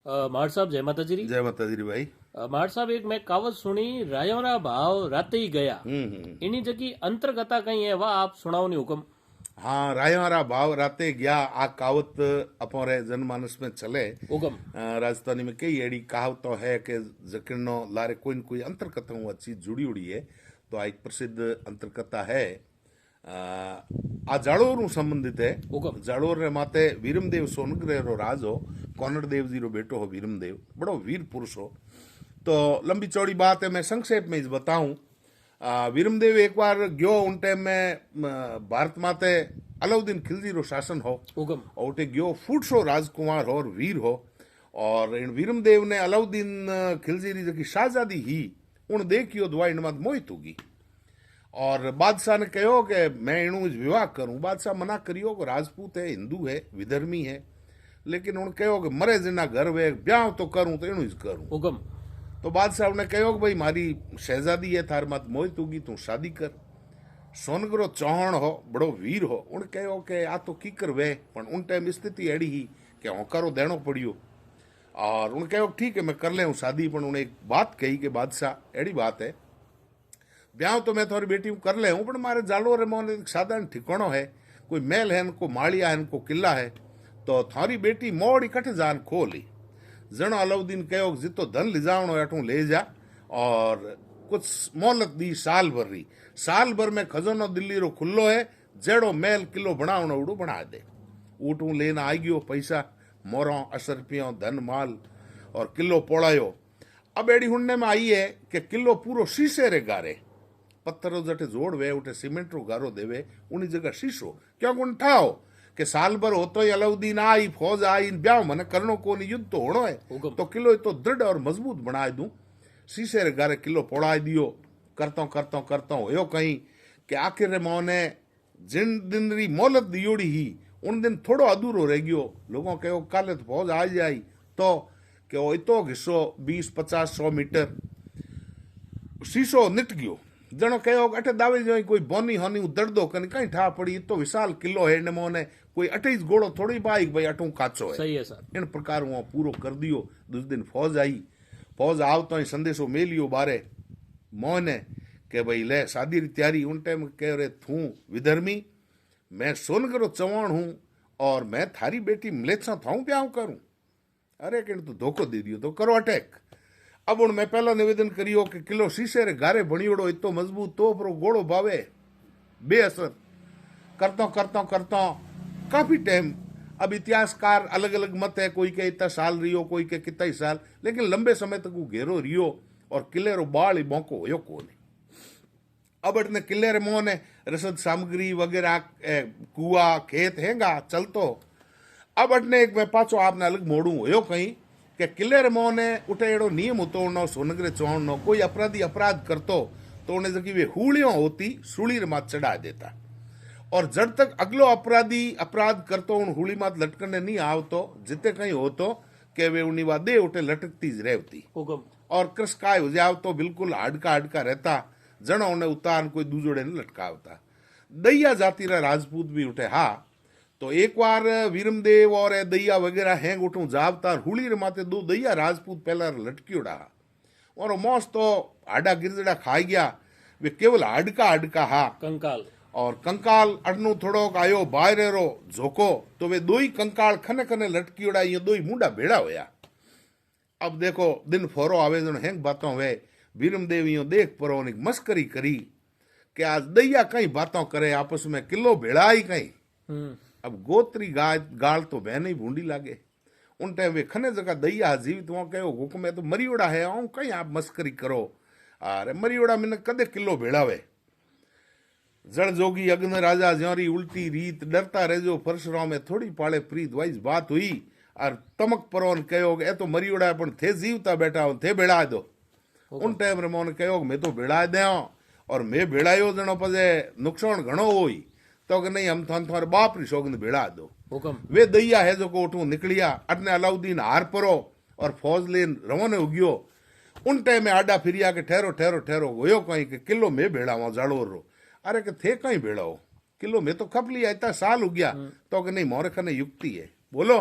मार साहब जय माता जी। जय माता दी भाई। मार साहब एक मैं कहावत सुनी, रायोरा भाव राते ही गया। हम्म। इन्हीं जगह अंतर्गता कहीं है, वाह आप सुनाओ नहीं हुक्म। हाँ, रायवारा भाव राते गया आ कहावत अपने जनमानस में चले। हुक्म। राजस्थानी में कई एड़ी कहावतों है कि जकिरनो लारे कोई न कोई अंतर्कथा चीज जुड़ी उड़ी है। तो आ एक प्रसिद्ध अंतर्कथा है। आ जाड़ोर संबंधित है। हुक्म। जाड़ोर रे माते वीरमदेव सोनग्रह रो राज हो, कौनड़ देव जी रो बेटो हो वीरमदेव, बड़ो वीर पुरुष हो। तो लंबी चौड़ी बात है, मैं संक्षेप में इस बताऊं। वीरमदेव एक बार गयो उन टाइम में भारत माते अलाउद्दीन खिलजी रो शासन हो। हुक्म। और उठे गयो फूटसो राजकुमार हो और वीर हो। और इन वीरमदेव ने अलाउद्दीन खिलजी री जकी शाहजादी ही उन देखियो दुआ इन मत मोहित होगी। और बादशाह ने कहो कि मैं इणु विवाह करूं। बादशाह मना करियो कि राजपूत है, हिंदू है, विधर्मी है। लेकिन उन्हें कहो कि मरे जिना घर वे ब्याह तो करूं तो इणु करूं। हुक्म। तो बादशाह ने कहो कि भाई मारी शहजादी है, थार मत मोहित होगी, तू शादी कर। सोनगरो चौहान हो, बड़ो वीर हो, उन कहो कि आ तो की कर वे, पण उन टाइम स्थिति एड़ी ही कि होकारो देनो पड़ियो। और उन कहो ठीक है मैं कर ले शादी। पण उन्हें एक बात कही कि बादशाह एड़ी बात है, ब्याह तो मैं थोड़ी बेटी कर ले हूं, पण मारे जालो रे मोने एक साधारण ठिकानो है, कोई महल है, को माड़िया है, को किला है। तो थारी बेटी मोड़ इकट्ठे जान खोली। जन अलाउद्दीन कहो जितो धन लिजावणो अठू ले जा। और कुछ मोहलत दी साल भर री। साल भर में खजानो दिल्ली रो खुल्लो है, जेड़ो महल किलो बनावणो उड़ू बना दे। ऊटू लेना आई गयो पैसा, मोरों अशरपियों धन माल, और किलो पोड़ायो। अब एड़ी हुन्ने में आई है कि किलो पूरो शीशे रे गारे, पत्थरों जटे जोड़ वे उठे सीमेंट रो गारो देवे, उन्हीं जगह शीशो क्यों उन ठाओ कि साल भर होतो ही अलाउद्दीन आई, फौज आई, ब्याह मन करनो को नहीं, युद्ध तो होनो है। हुक्म। तो किलो तो दृढ़ और मजबूत बना दूं। शीशे रे गारे किलो पोड़ा दियो। करता करता करता हो कहीं कि आखिर रे मोने जिन दिन री मोहलत दियोड़ी ही उन दिन थोड़ो अधूरो रह गयो। लोगों कहो काले तो फौज आ जाई। तो कि वो इतो घिस्सो 20-50-100 मीटर शीशो निट गयो। जनो कहो अठे दावे जो कोई बोनी होनी दर्दो कन कहीं ठा पड़ी, तो विशाल किलो है ने मोने कोई 28 घोड़ो थोड़ी बाइक भाई अठू काचो है। सही है सर। इन प्रकार वो पूरो कर दियो। दूसरे दिन फौज आई। फौज आवतो ही संदेशो मेलियो बारे मोहने के भाई ले शादी री तैयारी। उन टाइम कह रहे थू विधर्मी, मैं सोनगरो चौहान हूं और मैं थारी बेटी मलेच्छा थाऊ ब्याह करूं। अरे कि तो धोखो दे दियो, तो करो अटैक। अब उन मैं पहला निवेदन करियो कि किलो शीशे रे गारे बणियोड़ो इतो मजबूत तो परो गोड़ो बावे बेअसर। करता करता करता काफी टाइम, अब इतिहासकार अलग अलग मत है, कोई के इतना साल रियो, कोई के कितना ही साल, लेकिन लंबे समय तक वो घेरो रियो और किले रो बाल ही बौको होयो को नहीं। अब अटने किले रे मोह ने रसद सामग्री वगैरह कुआ खेत हैगा चलतो। अब अटने एक मैं पाछो आपने अलग मोड़ू होयो कहीं कि किले रे मोह ने उठे एड़ो नियम होतो उनो सोनगरे चौहान नो, कोई अपराधी अपराध करतो तो उन्हें जकी वे हुलियों होती सूली रे मात चढ़ा देता। और जब तक अगलो अपराधी अपराध करतो उन हुली मात लटकने नहीं आवतो, जिते कहीं होतो कि वे उन्हीं वा दे उठे लटकती ज रहती। हुक्म। और कृष्काय हो जाओ तो बिल्कुल हाडका हाडका रहता। जनो उन्हें उतार कोई दूजोड़े ने लटकावता। दैया जाति रा राजपूत भी उठे हा। तो एक बार वीरमदेव और दैया वगैरह हैंग उठू जावता, हुली रे माते दो दैया राजपूत पहला लटकियोड़ा। और मौस तो हाडा गिरजड़ा खाई गया, वे केवल हाडका हाडका हा। कंकाल। और कंकाल अडनू थोड़ो आयो बाहरे रो झोको, तो वे दो ही कंकाल खने खने लटकियोड़ा, ये दो ही मुंडा भेड़ा होया। अब देखो दिन फोरो आवे जन हैंग बातों वे वीरमदेव यो देख परो ने मस्करी करी कि आज दैया कई बातों करे आपस में, किलो भेड़ा ही कहीं। अब गोत्री गाल तो बहन ही भूंडी लागे। उन टाइम वे खने जगह दैया जीवित वहां कहो हुक्म है तो मरियोड़ा है आऊं कहीं आप मस्करी करो। अरे मरियोड़ा मैंने कदे किलो भेड़ावे। जड़ जोगी अग्न राजा ज्योरी उल्टी रीत, डरता रहो परशुराम में थोड़ी पाले प्रीत। वाइज बात हुई और तमक परोन कहो ए तो मरियोड़ा पण थे जीवता बैठा हो थे भेड़ा दो। उन टाइम रे मोन कहो मैं तो भेड़ा दे और मैं भेड़ायो जनो पजे नुकसान घणो होई। तो कि नहीं हम थारे बाप री सौगंध भेड़ा दो। हुक्म। वे दैया है जो को उठू निकलिया। अटने अलाउद्दीन हार परो और फौज लेन रवाने हो गयो। उन टाइम में आडा फिरिया के ठहरो ठहरो ठहरो होयो कहीं कि किलो में भेड़ा वहां जाड़ोर रो। अरे कि थे कहीं भेड़ा हो, किलो में तो खप लिया, इतना साल हो गया। तो कि नहीं मोरे खने युक्ति है, बोलो।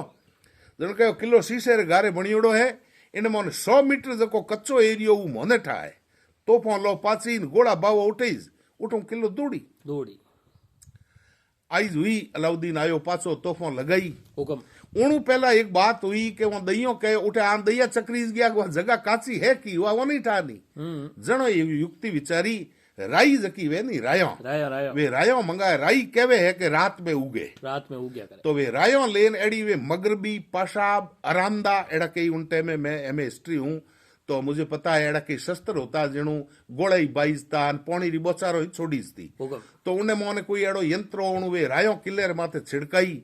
जण कहो किलो शीशे रे गारे बणियोड़ो है इन मोने 100 मीटर जको कच्चो एरियो ऊ मोने ठाए तोफो लो पाची गोड़ा बावो उठईस उठो किलो दूड़ी दौड़ी आईज हुई अलाउद्दीन आयो पाछो तोफो लगाई हुक्म उणु पहला एक बात हुई कि वो दइयो कहे उठे आन दइया चक्रीज गया वो जगह काची है की वो नहीं ठानी जणो ये युक्ति विचारी राई जकी वे नहीं रायो रायो वे रायो मंगाए राई कहवे है कि रात में उगे रात में उग्या करे तो वे रायो लेन एड़ी वे मगरबी पाशाब अरामदा एड़ा कई उन टाइम में मैं एम हिस्ट्री हूं तो मुझे पता है एड़ा कई शस्त्र होता जिणु गोड़ाई बाईजता पौनी री बोचारो ही छोड़ीस थी हुक्म तो उन्हें मोने कोई एड़ो यंत्रो उणु वे रायो किले रे माथे छिड़काई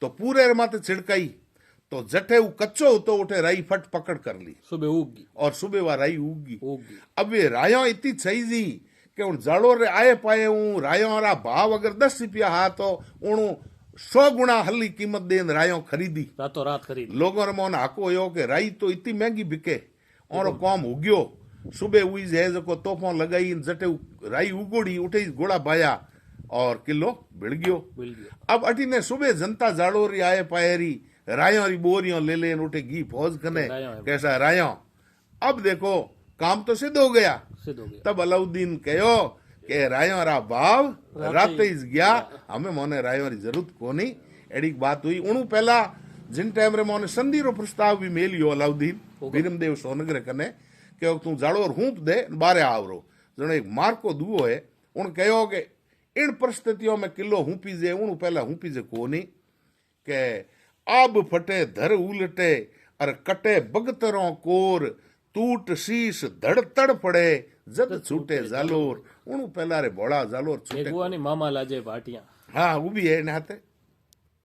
तो पूरे रे माथे छिड़काई तो जठे ऊ कच्चो तो उठे राई फट पकड़ कर ली सुबह उगी और सुबह वह राई उगी उगी अब वे रायो इतनी सही जी कि उन जाड़ो रे आए पाए हूं रायो रा भाव अगर 10 रुपया हा तो उणु 100 गुणा हली कीमत देन रायो खरीदी रातों रात खरीद लोगों रे मोन हाको हो कि राई तो इतनी महंगी बिके और कौम उग्यो सुबह हुई है जको तोहफो लगाई जटे राई उगोड़ी उठे घोड़ा बाया और किलो बिड़ गयो मिल गया अब अटी ने सुबह जनता जाड़ो री आए पायरी रायों री बोरियों ले लेन उठे घी फौज कने रायों है। कैसा रायों अब देखो काम तो सिद्ध हो गया सिद्ध हो गया तब अलाउद्दीन कहो के रायों रा भाव रात इस गया हमें मोने रायों री जरूरत कोनी एड़ी बात हुई उणु पहला जिन टाइम रे मोने संधि रो प्रस्ताव भी मेलियो अलाउद्दीन बीरमदेव सोनगरे कने के तू जाड़ो हूंप दे बारे आवरो जणो एक मार्को दुओ है उन कहो के इन परिस्थितियों में किलो हूंपी जे उणु पहला हूंपी जे कोनी के अब फटे धर उलटे अर कटे बगतरों कोर टूट शीश धड़ तड़ पड़े जद छूटे जालोर उणु पहला रे बोड़ा जालोर छूटे मामा लाजे भाटिया हाँ वो भी है इन हाथे